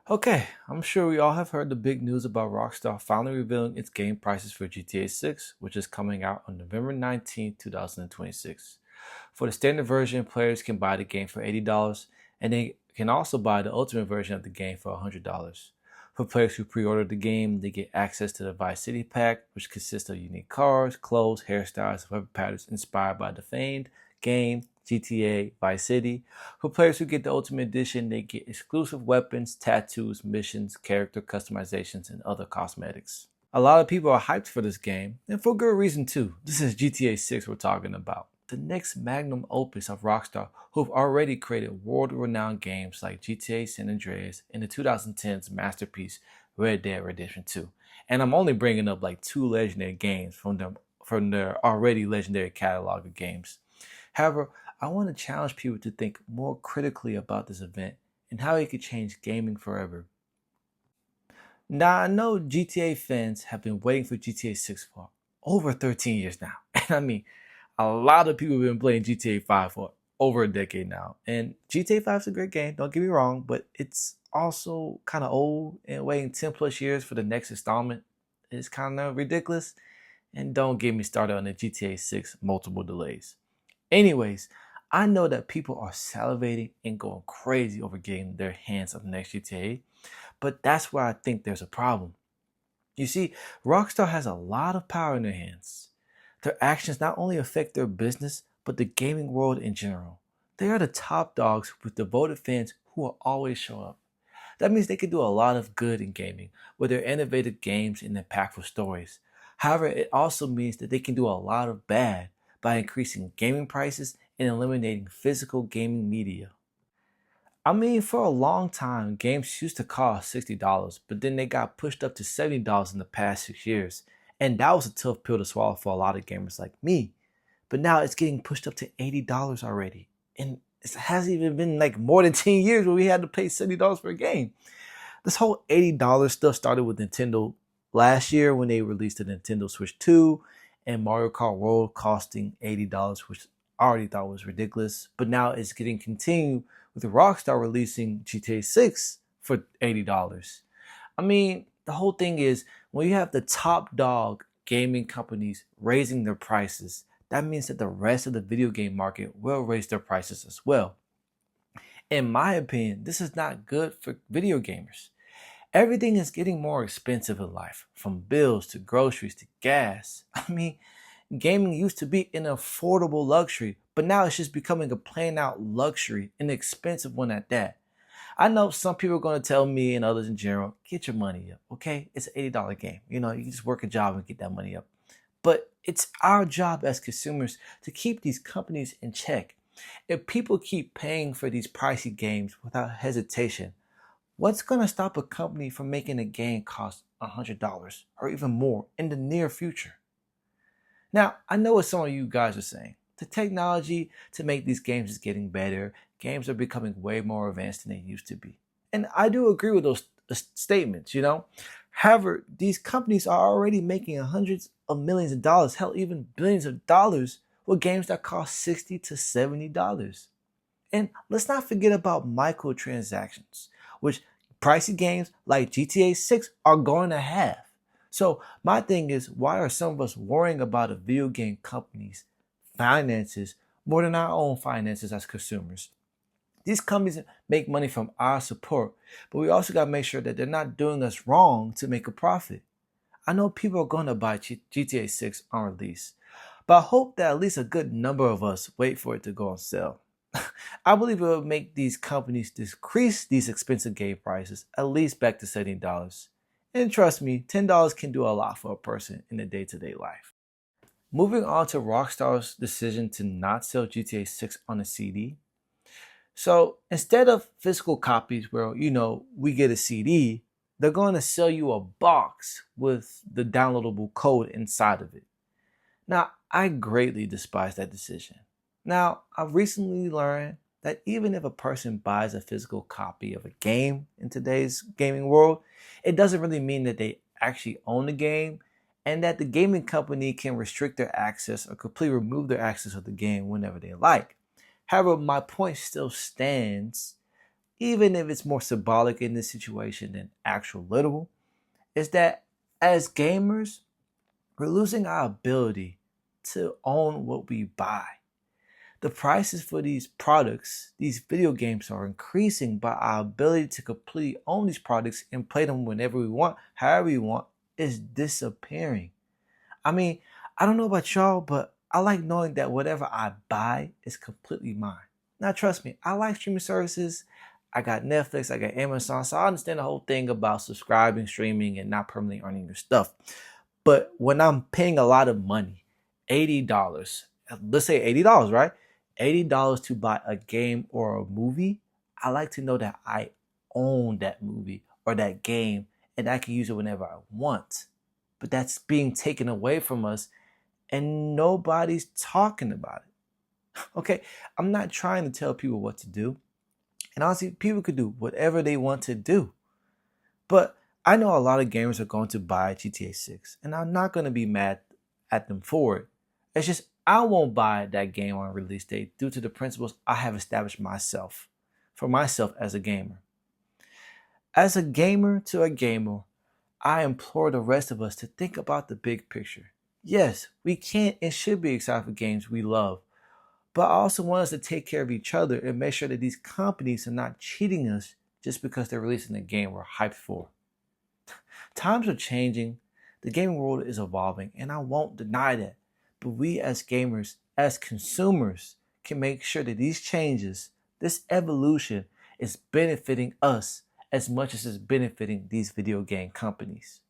Okay, I'm sure we all have heard the big news about Rockstar finally revealing its game prices for GTA 6, which is coming out on November 19th, 2026. For the standard version, players can buy the game for $80, and they can also buy the ultimate version of the game for $100. For players who pre order the game, they get access to the Vice City Pack, which consists of unique cars, clothes, hairstyles, and weapon patterns inspired by the famed game GTA Vice City. For players who get the Ultimate Edition, they get exclusive weapons, tattoos, missions, character customizations, and other cosmetics. A lot of people are hyped for this game, and for good reason too. This is GTA 6 we're talking about, the next magnum opus of Rockstar, who've already created world-renowned games like GTA San Andreas and the 2010s masterpiece Red Dead Redemption 2. And I'm only bringing up like two legendary games from their already legendary catalog of games. However, I want to challenge people to think more critically about this event and how it could change gaming forever. Now, I know GTA fans have been waiting for GTA 6 for over 13 years now. And I mean, a lot of people have been playing GTA 5 for over a decade now. And GTA 5 is a great game, don't get me wrong, but it's also kind of old, and waiting 10 plus years for the next installment is kind of ridiculous. And don't get me started on the GTA 6 multiple delays. Anyways, I know that people are salivating and going crazy over getting their hands on the next GTA, but that's where I think there's a problem. You see, Rockstar has a lot of power in their hands. Their actions not only affect their business, but the gaming world in general. They are the top dogs with devoted fans who will always show up. That means they can do a lot of good in gaming with their innovative games and impactful stories. However, it also means that they can do a lot of bad by increasing gaming prices and eliminating physical gaming media. I mean, for a long time, games used to cost $60, but then they got pushed up to $70 in the past 6 years. And that was a tough pill to swallow for a lot of gamers like me. But now it's getting pushed up to $80 already. And it hasn't even been like more than 10 years where we had to pay $70 for a game. This whole $80 stuff started with Nintendo last year when they released the Nintendo Switch 2 and Mario Kart World costing $80, which I already thought was ridiculous. But now it's getting continued with Rockstar releasing GTA 6 for $80. I mean, the whole thing is when you have the top dog gaming companies raising their prices, that means that the rest of the video game market will raise their prices as well. In my opinion, this is not good for video gamers. Everything is getting more expensive in life, from bills to groceries to gas. I mean, gaming used to be an affordable luxury, but now it's just becoming a plain out luxury, an expensive one at that. I know some people are going to tell me and others in general, get your money up, okay? It's an $80 game. You can just work a job and get that money up. But it's our job as consumers to keep these companies in check. If people keep paying for these pricey games without hesitation, what's going to stop a company from making a game cost $100 or even more in the near future? Now, I know what some of you guys are saying. The technology to make these games is getting better. Games are becoming way more advanced than they used to be. And I do agree with those statements. However, these companies are already making hundreds of millions of dollars, hell, even billions of dollars with games that cost $60 to $70. And let's not forget about microtransactions, which pricey games like GTA 6 are going to have. So my thing is, why are some of us worrying about a video game company's finances more than our own finances as consumers? These companies make money from our support, but we also got to make sure that they're not doing us wrong to make a profit. I know people are going to buy GTA 6 on release, but I hope that at least a good number of us wait for it to go on sale. I believe it will make these companies decrease these expensive game prices at least back to $70. And trust me, $10 can do a lot for a person in their day-to-day life. Moving on to Rockstar's decision to not sell GTA 6 on a CD. So instead of physical copies where, we get a CD, they're going to sell you a box with the downloadable code inside of it. Now, I greatly despise that decision. Now, I've recently learned that even if a person buys a physical copy of a game in today's gaming world, it doesn't really mean that they actually own the game, and that the gaming company can restrict their access or completely remove their access of the game whenever they like. However, my point still stands. even if it's more symbolic in this situation than actual literal, is that as gamers, we're losing our ability to own what we buy. The prices for these products, these video games, are increasing, but our ability to completely own these products and play them whenever we want, however we want, is disappearing. I mean, I don't know about y'all, but I like knowing that whatever I buy is completely mine. Now, trust me, I like streaming services. I got Netflix, I got Amazon, so I understand the whole thing about subscribing, streaming, and not permanently earning your stuff. But when I'm paying a lot of money, $80, let's say $80, right? $80 to buy a game or a movie, I like to know that I own that movie or that game and I can use it whenever I want. But that's being taken away from us and nobody's talking about it. Okay, I'm not trying to tell people what to do. And honestly, people could do whatever they want to do. But I know a lot of gamers are going to buy GTA 6, and I'm not going to be mad at them for it. It's just I won't buy that game on release date due to the principles I have established for myself as a gamer. As a gamer to a gamer, I implore the rest of us to think about the big picture. Yes, we can and should be excited for games we love, but I also want us to take care of each other and make sure that these companies are not cheating us just because they're releasing a game we're hyped for. Times are changing, the gaming world is evolving, and I won't deny that. But we as gamers, as consumers, can make sure that these changes, this evolution, is benefiting us as much as it's benefiting these video game companies.